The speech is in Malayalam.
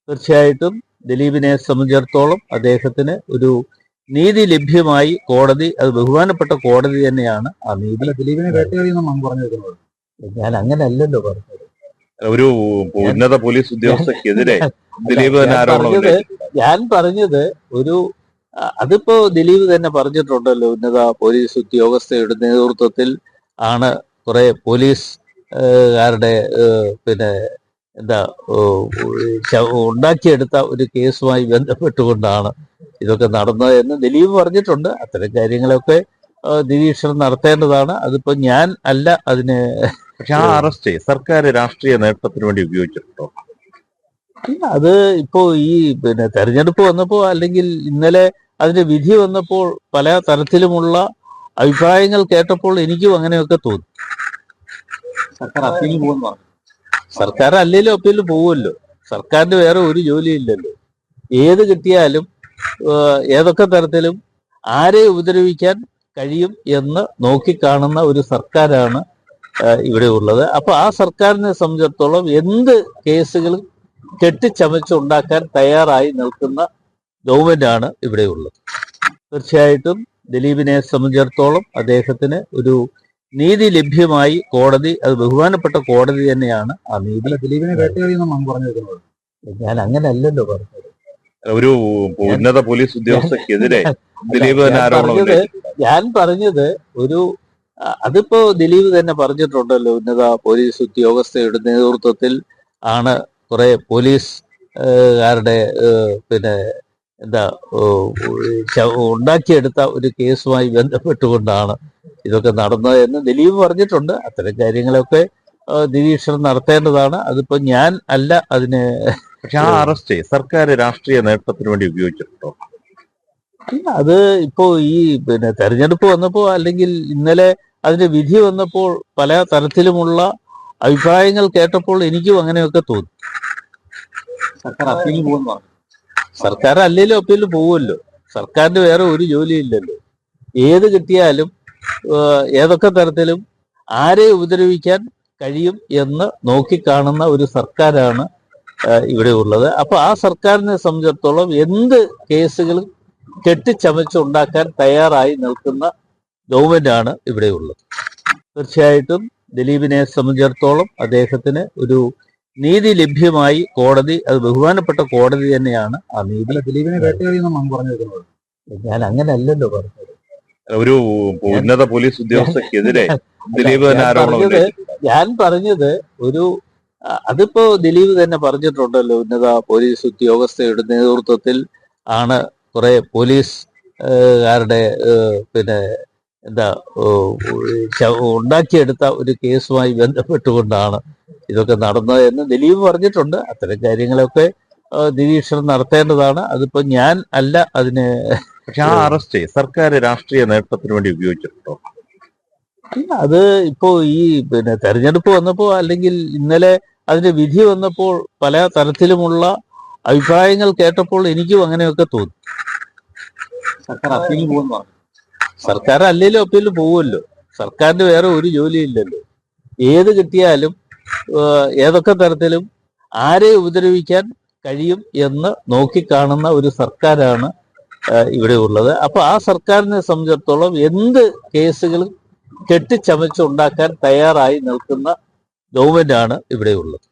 തീർച്ചയായിട്ടും ദിലീപിനെ സംബന്ധിച്ചിടത്തോളം അദ്ദേഹത്തിന് ഒരു നീതി ലഭ്യമായി കോടതി, അത് ബഹുമാനപ്പെട്ട കോടതി തന്നെയാണ് ആ നീതി. ദിലീപിനെ വേട്ടയാടിയെന്നാണ് പറഞ്ഞു വെക്കുന്നത്. ഞാൻ അങ്ങനെയല്ലല്ലോ പറഞ്ഞത്. ഒരു ഉന്നത പോലീസ് ഉദ്യോഗസ്ഥക്കെതിരെ ദിലീപ് തന്നെ ആരോപണം ഞാൻ പറഞ്ഞത് ഒരു അതിപ്പോ ദിലീപ് തന്നെ പറഞ്ഞിട്ടുണ്ടല്ലോ, ഉന്നത പോലീസ് ഉദ്യോഗസ്ഥയുടെ നേതൃത്വത്തിൽ ആണ് കുറെ പോലീസുകാരുടെ പിന്നെ എന്താ ഉണ്ടാക്കിയെടുത്ത ഒരു കേസുമായി ബന്ധപ്പെട്ടുകൊണ്ടാണ് ഇതൊക്കെ നടന്നത് എന്ന് ദിലീപ് പറഞ്ഞിട്ടുണ്ട്. അത്തരം കാര്യങ്ങളൊക്കെ നിരീക്ഷണം നടത്തേണ്ടതാണ്. അതിപ്പോ ഞാൻ അല്ല അതിന്. പക്ഷെ ആ അറസ്റ്റ് സർക്കാർ രാഷ്ട്രീയ നേട്ടത്തിന് വേണ്ടി ഉപയോഗിച്ചിട്ടുണ്ടോ? അത് ഇപ്പോ ഈ തെരഞ്ഞെടുപ്പ് വന്നപ്പോ, അല്ലെങ്കിൽ ഇന്നലെ അതിന്റെ വിധി വന്നപ്പോൾ പല തരത്തിലുമുള്ള അഭിപ്രായങ്ങൾ കേട്ടപ്പോൾ എനിക്കും അങ്ങനെയൊക്കെ തോന്നി. സർക്കാർ അപ്പീൽ പോകുന്നു. സർക്കാർ അല്ലെങ്കിലും അപ്പീൽ പോവുമല്ലോ. സർക്കാരിന് വേറെ ഒരു ജോലിയില്ലല്ലോ. ഏത് കിട്ടിയാലും ഏതൊക്കെ തരത്തിലും ആരെ ഉപദ്രവിക്കാൻ കഴിയും എന്ന് നോക്കിക്കാണുന്ന ഒരു സർക്കാരാണ് ഇവിടെ ഉള്ളത്. അപ്പൊ ആ സർക്കാരിനെ സംബന്ധിച്ചിടത്തോളം എന്ത് കേസുകളും കെട്ടിച്ചമച്ചുണ്ടാക്കാൻ തയ്യാറായി നിൽക്കുന്ന ഗവൺമെന്റാണ് ഇവിടെ ഉള്ളത്. തീർച്ചയായിട്ടും ദിലീപിനെ സംബന്ധിച്ചിടത്തോളം അദ്ദേഹത്തിന് ഒരു നീതി ലഭ്യമായി കോടതി, അത് ബഹുമാനപ്പെട്ട കോടതി തന്നെയാണ് ആ നീതി. ദിലീപിനെ വേട്ടയാടിയെന്നാണ് പറഞ്ഞു വെക്കുന്നത്. ഞാൻ അങ്ങനെയല്ലല്ലോ പറഞ്ഞത്. ഒരു ഉന്നത പോലീസ് ഉദ്യോഗസ്ഥക്കെതിരെ ദിലീപ് തന്നെ ആരോപണം. ഞാൻ പറഞ്ഞത് ഒരു അതിപ്പോ ദിലീപ് തന്നെ പറഞ്ഞിട്ടുണ്ടല്ലോ, ഉന്നത പോലീസ് ഉദ്യോഗസ്ഥയുടെ നേതൃത്വത്തിൽ ആണ് കുറെ പോലീസുകാരുടെ പിന്നെ എന്താ ഉണ്ടാക്കിയെടുത്ത ഒരു കേസുമായി ബന്ധപ്പെട്ടുകൊണ്ടാണ് ഇതൊക്കെ നടന്നത് എന്ന് ദിലീപ് പറഞ്ഞിട്ടുണ്ട്. അത്തരം കാര്യങ്ങളൊക്കെ നിരീക്ഷണം നടത്തേണ്ടതാണ്. അതിപ്പോ ഞാൻ അല്ല അതിന്. പക്ഷെ ആ അറസ്റ്റ് സർക്കാർ രാഷ്ട്രീയ നേട്ടത്തിന് വേണ്ടി ഉപയോഗിച്ചിട്ടുണ്ടോ? അത് ഇപ്പോ ഈ തെരഞ്ഞെടുപ്പ് വന്നപ്പോ, അല്ലെങ്കിൽ ഇന്നലെ അതിന്റെ വിധി വന്നപ്പോൾ പല തരത്തിലുമുള്ള അഭിപ്രായങ്ങൾ കേട്ടപ്പോൾ എനിക്കും അങ്ങനെയൊക്കെ തോന്നി. സർക്കാർ അപ്പീൽ പോകുന്നു. സർക്കാർ അല്ലെങ്കിലും അപ്പീൽ പോവുമല്ലോ. സർക്കാരിന് വേറെ ഒരു ജോലിയില്ലല്ലോ. ഏത് കിട്ടിയാലും ഏതൊക്കെ തരത്തിലും ആരെ ഉപദ്രവിക്കാൻ കഴിയും എന്ന് നോക്കിക്കാണുന്ന ഒരു സർക്കാരാണ് ഇവിടെ ഉള്ളത്. അപ്പൊ ആ സർക്കാരിനെ സംബന്ധിച്ചിടത്തോളം എന്ത് കേസുകളും കെട്ടിച്ചമച്ചുണ്ടാക്കാൻ തയ്യാറായി നിൽക്കുന്ന ഗവൺമെന്റാണ് ഇവിടെ ഉള്ളത്. തീർച്ചയായിട്ടും ദിലീപിനെ സംബന്ധിച്ചിടത്തോളം അദ്ദേഹത്തിന് ഒരു നീതി ലഭ്യമായി കോടതി, അത് ബഹുമാനപ്പെട്ട കോടതി തന്നെയാണ് ആ നീതി. ദിലീപിനെ വേട്ടയാടിയെന്നാണ് പറഞ്ഞു വെക്കുന്നത്. ഞാൻ അങ്ങനെയല്ലല്ലോ പറഞ്ഞത്. ഒരു ഉന്നത പോലീസ് ഉദ്യോഗസ്ഥക്കെതിരെ ദിലീപ് തന്നെ ആരോപണം. ഞാൻ പറഞ്ഞത് ഒരു അതിപ്പോ ദിലീപ് തന്നെ പറഞ്ഞിട്ടുണ്ടല്ലോ, ഉന്നത പോലീസ് ഉദ്യോഗസ്ഥയുടെ നേതൃത്വത്തിൽ ആണ് കുറെ പോലീസുകാരുടെ പിന്നെ എന്താ ഉണ്ടാക്കിയെടുത്ത ഒരു കേസുമായി ബന്ധപ്പെട്ടുകൊണ്ടാണ് ഇതൊക്കെ നടന്നത് എന്ന് ദിലീപ് പറഞ്ഞിട്ടുണ്ട്. അത്തരം കാര്യങ്ങളൊക്കെ നിരീക്ഷണം നടത്തേണ്ടതാണ്. അതിപ്പോ ഞാൻ അല്ല അതിന്. പക്ഷെ ആ അറസ്റ്റ് സർക്കാർ രാഷ്ട്രീയ നേട്ടത്തിന് വേണ്ടി ഉപയോഗിച്ചിട്ടുണ്ടോ? അത് ഇപ്പോ ഈ തെരഞ്ഞെടുപ്പ് വന്നപ്പോ, അല്ലെങ്കിൽ ഇന്നലെ അതിന്റെ വിധി വന്നപ്പോൾ പല തരത്തിലുമുള്ള അഭിപ്രായങ്ങൾ കേട്ടപ്പോൾ എനിക്കും അങ്ങനെയൊക്കെ തോന്നി. സർക്കാർ അപ്പീൽ പോകുന്നു. സർക്കാർ അല്ലെങ്കിലും അപ്പീൽ പോവുമല്ലോ. സർക്കാരിന് വേറെ ഒരു ജോലിയില്ലല്ലോ. ഏത് കിട്ടിയാലും ഏതൊക്കെ തരത്തിലും ആരെ ഉപദ്രവിക്കാൻ കഴിയും എന്ന് നോക്കിക്കാണുന്ന ഒരു സർക്കാരാണ് ഇവിടെ ഉള്ളത്. അപ്പൊ ആ സർക്കാരിനെ സംബന്ധിച്ചിടത്തോളം എന്ത് കേസുകളും കെട്ടിച്ചമച്ചുണ്ടാക്കാൻ തയ്യാറായി നിൽക്കുന്ന ഗവൺമെന്റാണ് ഇവിടെ ഉള്ളത്.